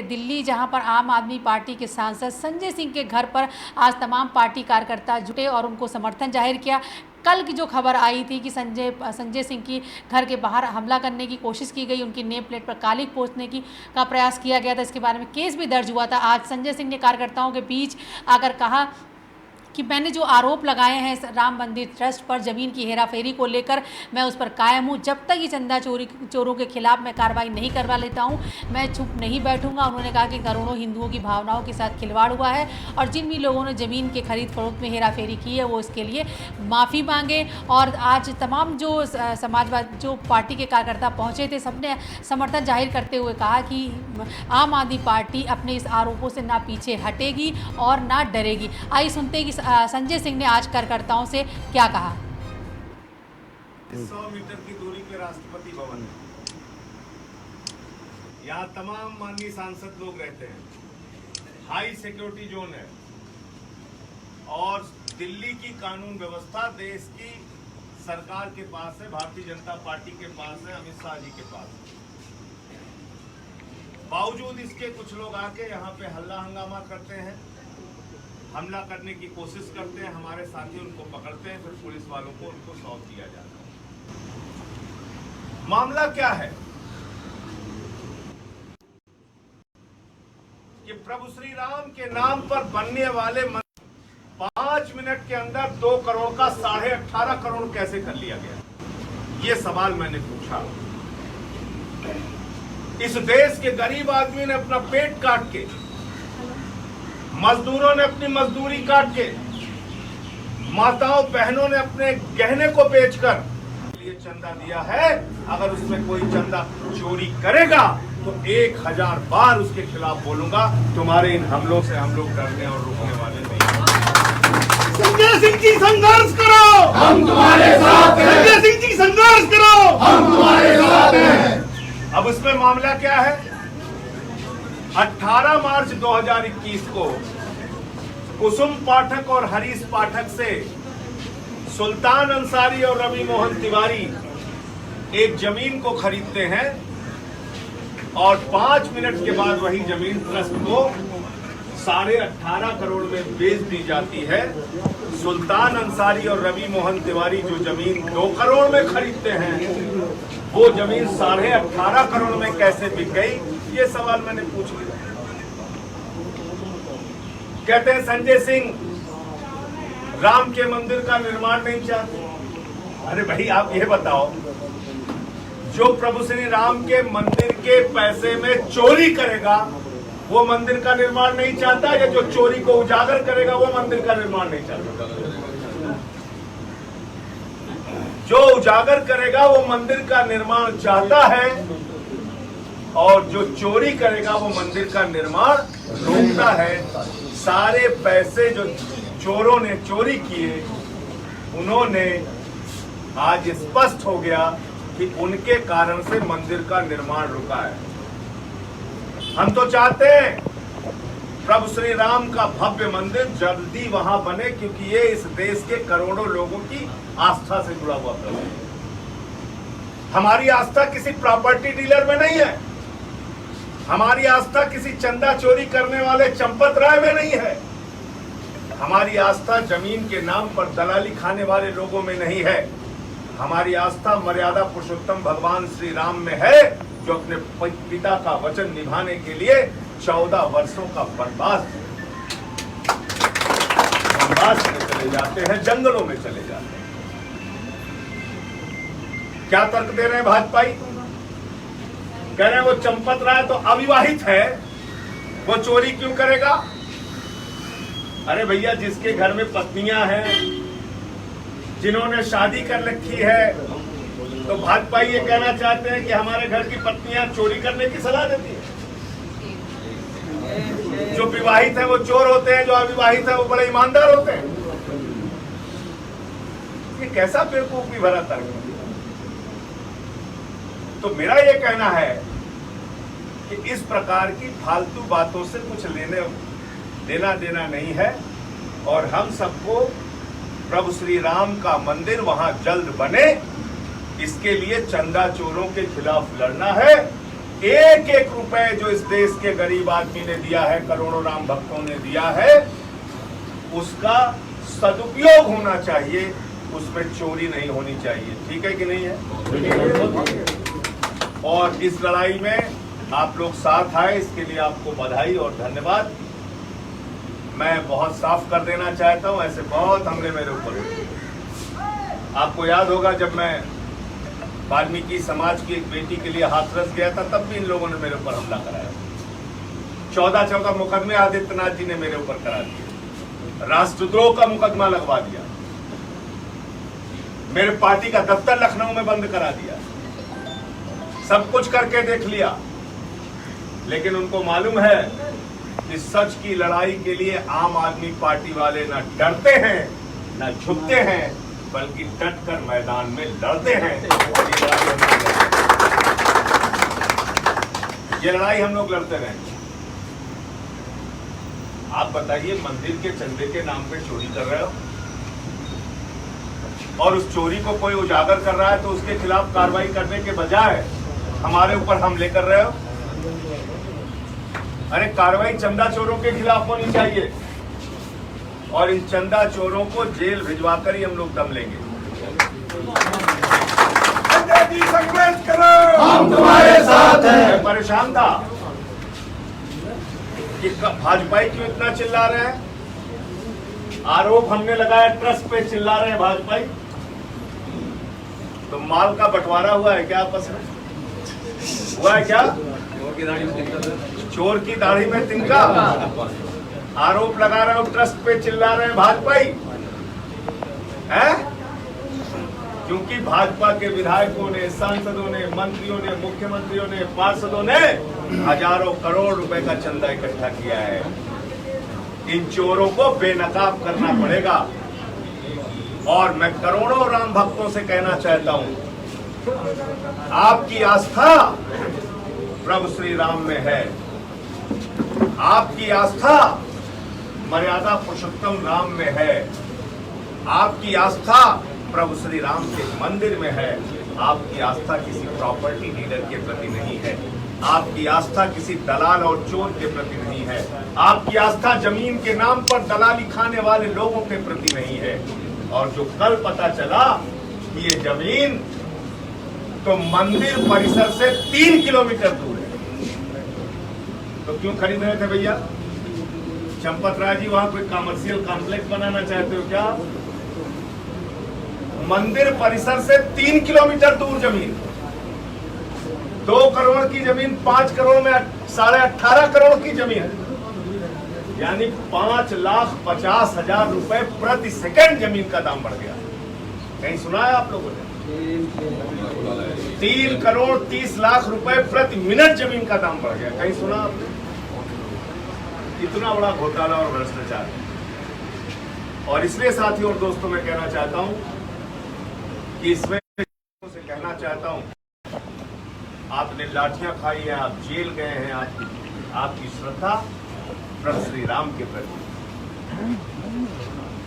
दिल्ली जहां पर आम आदमी पार्टी के सांसद संजय सिंह के घर पर आज तमाम पार्टी कार्यकर्ता जुटे और उनको समर्थन जाहिर किया। कल की जो खबर आई थी कि संजय सिंह की घर के बाहर हमला करने की कोशिश की गई, उनकी नेम प्लेट पर कालिख पोंछने का प्रयास किया गया था, इसके बारे में केस भी दर्ज हुआ था। आज संजय सिंह ने कार्यकर्ताओं के बीच आकर कहा कि मैंने जो आरोप लगाए हैं राम मंदिर ट्रस्ट पर ज़मीन की हेराफेरी को लेकर, मैं उस पर कायम हूँ। जब तक ये चंदा चोरों के खिलाफ मैं कार्रवाई नहीं करवा लेता हूँ, मैं चुप नहीं बैठूंगा। उन्होंने कहा कि करोड़ों हिंदुओं की भावनाओं के साथ खिलवाड़ हुआ है और जिन भी लोगों ने ज़मीन के खरीद फरोख्त में हेराफेरी की है वो इसके लिए माफ़ी मांगे। और आज तमाम जो समाजवादी जो पार्टी के कार्यकर्ता पहुँचे थे, सबने समर्थन जाहिर करते हुए कहा कि आम आदमी पार्टी अपने इस आरोपों से ना पीछे हटेगी और ना डरेगी। आइए सुनते हैं कि संजय सिंह ने आज कार्यकर्ताओं से क्या कहा। 100 मीटर की दूरी पे राष्ट्रपति भवन है। यहाँ तमाम माननीय सांसद लोग रहते हैं। हाई सिक्योरिटी जोन है और दिल्ली की कानून व्यवस्था देश की सरकार के पास है, भारतीय जनता पार्टी के पास है, अमित शाह जी के पास है। बावजूद इसके कुछ लोग आके यहाँ पे हल्ला हंगामा करते हैं, हमला करने की कोशिश करते हैं। हमारे साथी उनको पकड़ते हैं, फिर पुलिस वालों को उनको सौंप दिया जाता है। मामला क्या है कि प्रभु श्री राम के नाम पर बनने वाले 5 मिनट के अंदर 2 करोड़ का 18.5 करोड़ कैसे कर लिया गया, ये सवाल मैंने पूछा। इस देश के गरीब आदमी ने अपना पेट काट के, मजदूरों ने अपनी मजदूरी काट के, माताओं बहनों ने अपने गहने को बेचकर लिए चंदा दिया है। अगर उसमें कोई चंदा चोरी करेगा तो 1000 बार उसके खिलाफ बोलूंगा। तुम्हारे इन हमलों से हम लोग डरने और रुकने वाले नहीं। संजय सिंह जी संघर्ष करो, हम तुम्हारे साथ हैं। संजय सिंह जी संघर्ष करो, हम तुम्हारे साथ हैं। अब उसमें मामला क्या है? 18 मार्च 2021 को कुसुम पाठक और हरीश पाठक से सुल्तान अंसारी और रवि मोहन तिवारी एक जमीन को खरीदते हैं और 5 मिनट के बाद वही जमीन ट्रस्ट को 18.5 करोड़ में बेच दी जाती है। सुल्तान अंसारी और रवि मोहन तिवारी जो जमीन 2 करोड़ में खरीदते हैं, वो जमीन 18.5 करोड़ में कैसे बिक गई, ये सवाल मैंने पूछ लिया। कहते हैं संजय सिंह राम के मंदिर का निर्माण नहीं चाहते। अरे भाई आप ये बताओ, जो प्रभु श्री राम के मंदिर के पैसे में चोरी करेगा वो मंदिर का निर्माण नहीं चाहता, या जो चोरी को उजागर करेगा वो मंदिर का निर्माण नहीं चाहता? जो उजागर करेगा वो मंदिर का निर्माण चाहता है और जो चोरी करेगा वो मंदिर का निर्माण रोकता है। सारे पैसे जो चोरों ने चोरी किए, उन्होंने आज स्पष्ट हो गया कि उनके कारण से मंदिर का निर्माण रुका है। हम तो चाहते हैं प्रभु श्री राम का भव्य मंदिर जल्दी वहां बने, क्योंकि ये इस देश के करोड़ों लोगों की आस्था से जुड़ा हुआ प्रभु है। हमारी आस्था किसी प्रॉपर्टी डीलर में नहीं है, हमारी आस्था किसी चंदा चोरी करने वाले चंपत राय में नहीं है, हमारी आस्था जमीन के नाम पर दलाली खाने वाले लोगों में नहीं है। हमारी आस्था मर्यादा पुरुषोत्तम भगवान श्री राम में है, जो अपने पिता का वचन निभाने के लिए 14 वर्षों का वनवास में चले जाते हैं, जंगलों में चले जाते हैं। क्या तर्क दे रहे हैं भाजपाई? कह रहे हैं वो चंपत राय तो अविवाहित है, वो चोरी क्यों करेगा? अरे भैया, जिसके घर में पत्नियां हैं, जिन्होंने शादी कर रखी है, तो भाजपा ये कहना चाहते हैं कि हमारे घर की पत्नियां चोरी करने की सलाह देती है। जो विवाहित है वो चोर होते हैं, जो अविवाहित है वो बड़े ईमानदार होते हैं। ये कैसा बेवकूफी भरा तर्क है? तो मेरा ये कहना है कि इस प्रकार की फालतू बातों से कुछ लेना देना नहीं है, और हम सबको प्रभु श्री राम का मंदिर वहां जल्द बने, इसके लिए चंदा चोरों के खिलाफ लड़ना है। एक एक रुपए जो इस देश के गरीब आदमी ने दिया है, करोड़ों राम भक्तों ने दिया है, उसका सदुपयोग होना चाहिए, उसमें चोरी नहीं होनी चाहिए। ठीक है कि नहीं है? और इस लड़ाई में आप लोग साथ आए, इसके लिए आपको बधाई और धन्यवाद। मैं बहुत साफ कर देना चाहता हूं, ऐसे बहुत हमले मेरे ऊपर हुए। आपको याद होगा जब मैं वाल्मीकि समाज की एक बेटी के लिए हाथरस गया था, तब भी इन लोगों ने मेरे ऊपर हमला कराया। 14 मुकदमे आदित्यनाथ जी ने मेरे ऊपर करा दिए, राष्ट्रद्रोह का मुकदमा लगवा दिया, मेरे पार्टी का दफ्तर लखनऊ में बंद करा दिया, सब कुछ करके देख लिया। लेकिन उनको मालूम है कि सच की लड़ाई के लिए आम आदमी पार्टी वाले न डरते हैं न झुकते हैं, बल्कि डट कर मैदान में लड़ते हैं। ये लड़ाई हम लोग लड़ते रहेंगे। आप बताइए, मंदिर के चंदे के नाम पे चोरी कर रहे हो और उस चोरी को कोई उजागर कर रहा है तो उसके खिलाफ कार्रवाई करने के बजाय हमारे ऊपर हमले कर रहे हो। अरे कार्रवाई चंदा चोरों के खिलाफ होनी चाहिए और इन चंदा चोरों को जेल भिजवाकर ही हम लोग दम लेंगे। संघर्ष करो, हम तुम्हारे साथ हैं। मैं परेशान था कि भाजपा क्यों इतना चिल्ला रहे हैं। आरोप हमने लगाया ट्रस्ट पे, चिल्ला रहे हैं भाजपा। तो माल का बंटवारा हुआ है क्या आपस में? हुआ है क्या? चोर की दाढ़ी में तिनका। आरोप लगा रहे हो ट्रस्ट पे, चिल्ला रहे हैं भाजपा है। क्योंकि भाजपा के विधायकों ने, सांसदों ने, मंत्रियों ने, मुख्यमंत्रियों ने, पार्षदों ने हजारों करोड़ रुपए का चंदा इकट्ठा किया है। इन चोरों को बेनकाब करना पड़ेगा। और मैं करोड़ों राम भक्तों से कहना चाहता हूं, आपकी आस्था प्रभु श्री राम में है, आपकी आस्था मर्यादा पुरुषोत्तम राम में है, आपकी आस्था प्रभु श्री राम के मंदिर में है, आपकी आस्था किसी प्रॉपर्टी डीलर के प्रति नहीं है, आपकी आस्था किसी दलाल और चोर के प्रति नहीं है, आपकी आस्था जमीन के नाम पर दलाली खाने वाले लोगों के प्रति नहीं है। और जो कल पता चला कि ये जमीन तो मंदिर परिसर से 3 किलोमीटर दूर है, तो क्यों खरीद रहे थे भैया? चंपत राय जी वहां कोई कमर्शियल कॉम्प्लेक्स बनाना चाहते हो क्या? मंदिर परिसर से 3 किलोमीटर दूर जमीन, 2 करोड़ की जमीन 5 करोड़ में 18.5 करोड़ की जमीन, यानी 5,50,000 रुपए प्रति सेकंड जमीन का दाम बढ़ गया। कहीं सुना है आप लोगों ने? 3 करोड़ 30 लाख रुपए प्रति मिनट जमीन का दाम बढ़ गया। कहीं सुना आपने? इतना बड़ा घोटाला और भ्रष्टाचार। और इसलिए साथियों और दोस्तों मैं कहना चाहता हूं कि इसमें से कहना चाहता हूं, आपने लाठियां खाई हैं, आप जेल गए हैं, आपकी श्रद्धा प्रभु श्री राम के प्रति।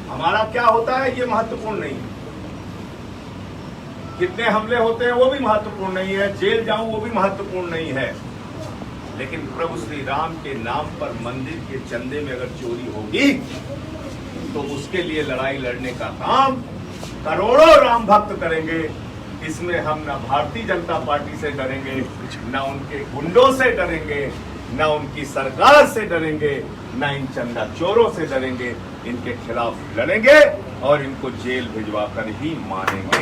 हमारा क्या होता है ये महत्वपूर्ण नहीं है, कितने हमले होते हैं वो भी महत्वपूर्ण नहीं है, जेल जाऊं वो भी महत्वपूर्ण नहीं है, लेकिन प्रभु श्री राम के नाम पर मंदिर के चंदे में अगर चोरी होगी तो उसके लिए लड़ाई लड़ने का काम करोड़ों राम भक्त करेंगे। इसमें हम ना भारतीय जनता पार्टी से डरेंगे, ना उनके गुंडों से डरेंगे, ना उनकी सरकार से डरेंगे, ना इन चंदा चोरों से डरेंगे। इनके खिलाफ लड़ेंगे और इनको जेल भिजवा कर ही मानेंगे।